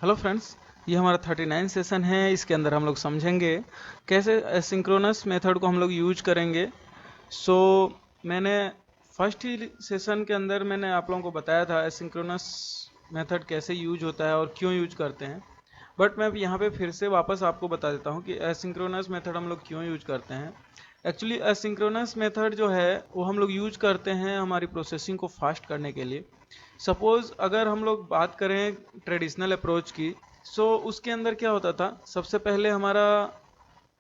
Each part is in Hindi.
हेलो फ्रेंड्स, ये हमारा 39 सेशन है। इसके अंदर हम लोग समझेंगे कैसे एसिंक्रोनस मेथड को हम लोग यूज करेंगे। सो मैंने फर्स्ट ही सेशन के अंदर मैंने आप लोगों को बताया था एसिंक्रोनस मेथड कैसे यूज होता है और क्यों यूज करते हैं। बट मैं यहाँ पे फिर से वापस आपको बता देता हूँ कि एसिंक्रोनस मेथड हम लोग क्यों यूज करते हैं। एक्चुअली एसिंक्रोनस मेथड जो है वो हम लोग यूज करते हैं हमारी प्रोसेसिंग को फास्ट करने के लिए। सपोज अगर हम लोग बात करें ट्रेडिशनल अप्रोच की, सो उसके अंदर क्या होता था, सबसे पहले हमारा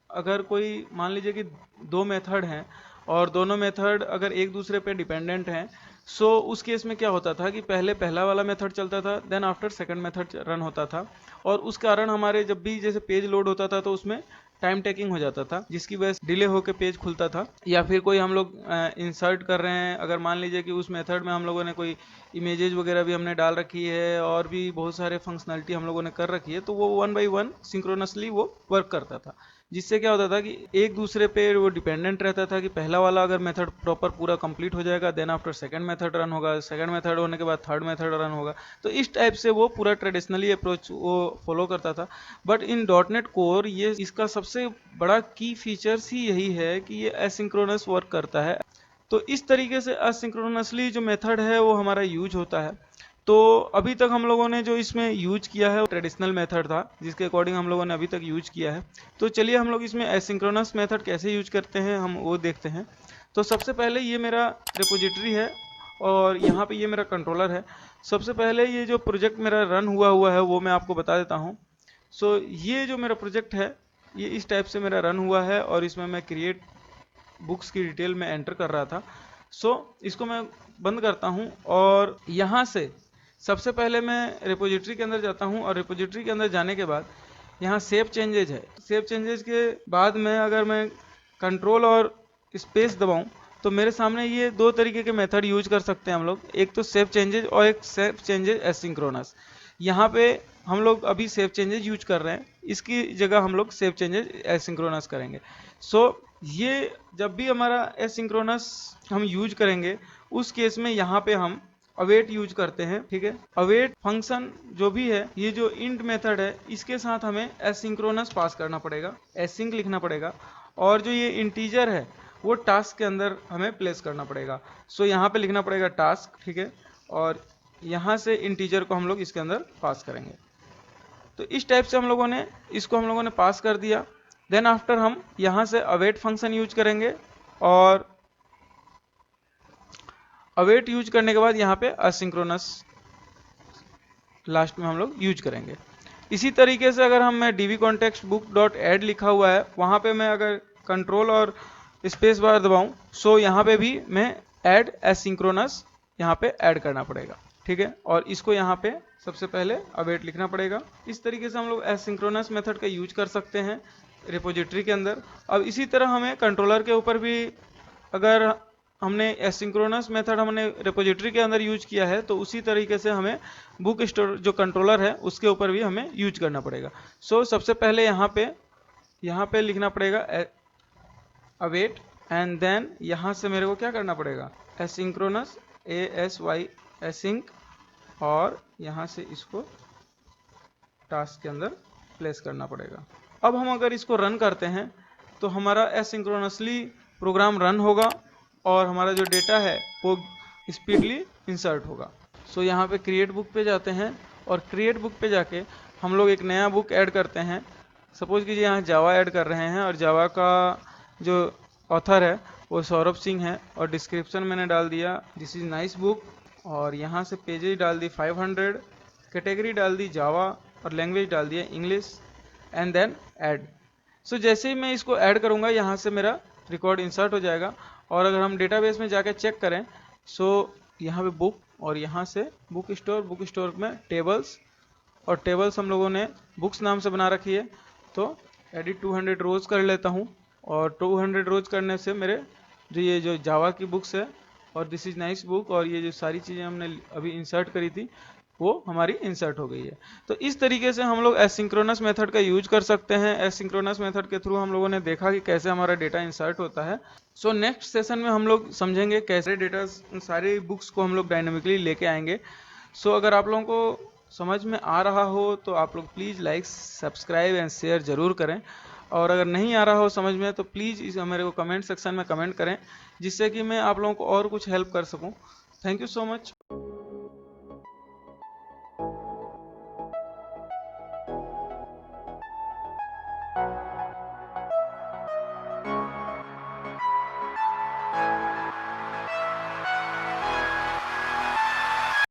अगर कोई मान लीजिए कि दो मेथड हैं और दोनों मेथड अगर एक दूसरे पे डिपेंडेंट हैं, सो उस केस में क्या होता था कि पहले पहला वाला मेथड चलता था, then after second method run होता था। और उस कारण हमारे जब भी जैसे पेज लोड होता था तो उसमें टाइम टेकिंग हो जाता था, जिसकी वजह से डिले होकर पेज खुलता था। या फिर कोई हम लोग इंसर्ट कर रहे हैं, अगर मान लीजिए कि उस मेथड में हम लोगों ने कोई इमेजेस वगैरह भी हमने डाल रखी है और भी बहुत सारे फंक्शनलिटी हम लोगों ने कर रखी है, तो वो वन बाई वन सिंक्रोनसली वो वर्क करता था। जिससे क्या होता था कि एक दूसरे पे वो डिपेंडेंट रहता था कि पहला वाला अगर मेथड प्रॉपर पूरा कंप्लीट हो जाएगा, then after second method run होगा, सेकंड मेथड होने के बाद थर्ड मेथड रन होगा। तो इस टाइप से वो पूरा ट्रेडिशनली अप्रोच वो फॉलो करता था। But in dot net core ये इसका सबसे बड़ा की फीचर्स ही यही है कि ये एसिंक्रोनस वर्क करता है। तो इस तरीके से असिंक्रोनसली जो मेथड है वो हमारा यूज होता है। तो अभी तक हम लोगों ने जो इसमें यूज किया है वो ट्रेडिशनल मेथड था, जिसके अकॉर्डिंग हम लोगों ने अभी तक यूज किया है। तो चलिए हम लोग इसमें एसिंक्रोनस मेथड कैसे यूज करते हैं हम वो देखते हैं। तो सबसे पहले ये मेरा रिपोजिटरी है और यहाँ पे ये मेरा कंट्रोलर है। सबसे पहले ये जो प्रोजेक्ट मेरा रन हुआ हुआ है वो मैं आपको बता देता हूँ। सो ये जो मेरा प्रोजेक्ट है ये इस टाइप से मेरा रन हुआ है और इसमें मैं क्रिएट बुक्स की डिटेल में एंटर कर रहा था। सो इसको मैं बंद करता हूँ और यहाँ से सबसे पहले मैं रिपोजिटरी के अंदर जाता हूँ और रिपोजिटरी के अंदर जाने के बाद यहाँ सेव चेंजेज है। सेव चेंजेज के बाद में अगर मैं कंट्रोल और स्पेस दबाऊँ तो मेरे सामने ये दो तरीके के मेथड यूज कर सकते हैं हम लोग, एक तो सेव चेंजेज और एक सेव चेंजेज एसिंक्रोनस। यहाँ पे हम लोग अभी सेव चेंजेज यूज कर रहे हैं, इसकी जगह हम लोग सेव चेंजेज एसिंक्रोनस करेंगे। सो ये जब भी हमारा एसिंक्रोनस हम यूज करेंगे उस केस में यहाँ पे हम अवेट यूज करते हैं। ठीक है, अवेट फंक्शन जो भी है, ये जो इंट मेथड है इसके साथ हमें एसिंक्रोनस पास करना पड़ेगा, एसिंक लिखना पड़ेगा। और जो ये इंटीजर है वो टास्क के अंदर हमें प्लेस करना पड़ेगा। सो यहाँ पे लिखना पड़ेगा टास्क। ठीक है, और यहाँ से इंटीजर को हम लोग इसके अंदर पास करेंगे। तो इस टाइप से हम लोगों ने पास कर दिया। देन आफ्टर हम यहाँ से अवेट फंक्शन यूज करेंगे और अवेट यूज करने के बाद यहाँ पे असिंक्रोनस लास्ट में हम लोग यूज करेंगे। इसी तरीके से अगर हम मैं DV context book dot ed लिखा हुआ है वहाँ पे मैं अगर कंट्रोल और स्पेस बार दबाऊं, सो यहाँ पे भी मैं ऐड एसिंक्रोनस यहाँ पे ऐड करना पड़ेगा। ठीक है, और इसको यहाँ पे सबसे पहले अवेट लिखना पड़ेगा। इस तरीके से हम लोग एसिंक्रोनस मेथड का यूज कर सकते हैं रिपोजिटरी के अंदर। अब इसी तरह हमें कंट्रोलर के ऊपर भी अगर हमने एसिंक्रोनस मेथड हमने रिपोजिटरी के अंदर यूज किया है तो उसी तरीके से हमें बुक स्टोर जो कंट्रोलर है उसके ऊपर भी हमें यूज करना पड़ेगा। सो सबसे पहले यहाँ पे लिखना पड़ेगा अवेट, एंड देन यहाँ से मेरे को क्या करना पड़ेगा, एसिंक्रोनस ASY एसिंक, और यहाँ से इसको टास्क के अंदर प्लेस करना पड़ेगा। अब हम अगर इसको रन करते हैं तो हमारा एसिंक्रोनसली प्रोग्राम रन होगा और हमारा जो डेटा है वो स्पीडली इंसर्ट होगा। सो यहाँ पे क्रिएट बुक पे जाते हैं और क्रिएट बुक पे जाके हम लोग एक नया बुक ऐड करते हैं। सपोज कीजिए यहाँ जावा ऐड कर रहे हैं और जावा का जो ऑथर है वो सौरभ सिंह है और डिस्क्रिप्शन मैंने डाल दिया दिस इज नाइस बुक, और यहाँ से पेजेज डाल दी 500, कैटेगरी डाल दी जावा और लैंग्वेज डाल दिया इंग्लिश, एंड देन ऐड। सो जैसे ही मैं इसको ऐड करूँगा यहाँ से मेरा रिकॉर्ड इंसर्ट हो जाएगा। और अगर हम डेटाबेस में जाकर चेक करें, सो यहाँ पे बुक और यहाँ से बुक स्टोर में टेबल्स, और टेबल्स हम लोगों ने बुक्स नाम से बना रखी है। तो एडिट 200 रोज कर लेता हूँ और 200 रोज करने से मेरे ये जो जावा की बुक्स है और दिस इज नाइस बुक और ये जो सारी चीज़ें हमने अभी इंसर्ट करी थी वो हमारी इंसर्ट हो गई है। तो इस तरीके से हम लोग एसिंक्रोनस मेथड का यूज कर सकते हैं। एसिंक्रोनस मेथड के थ्रू हम लोगों ने देखा कि कैसे हमारा डेटा इंसर्ट होता है। सो नेक्स्ट सेशन में हम लोग समझेंगे कैसे डेटा सारी बुक्स को हम लोग डायनेमिकली लेके आएंगे। सो अगर आप लोगों को समझ में आ रहा हो तो आप लोग please like subscribe and share ज़रूर करें, और अगर नहीं आ रहा हो समझ में तो प्लीज़ इस मेरे को कमेंट सेक्शन में कमेंट करें, जिससे कि मैं आप लोगों को और कुछ हेल्प कर सकूं। Thank you so much.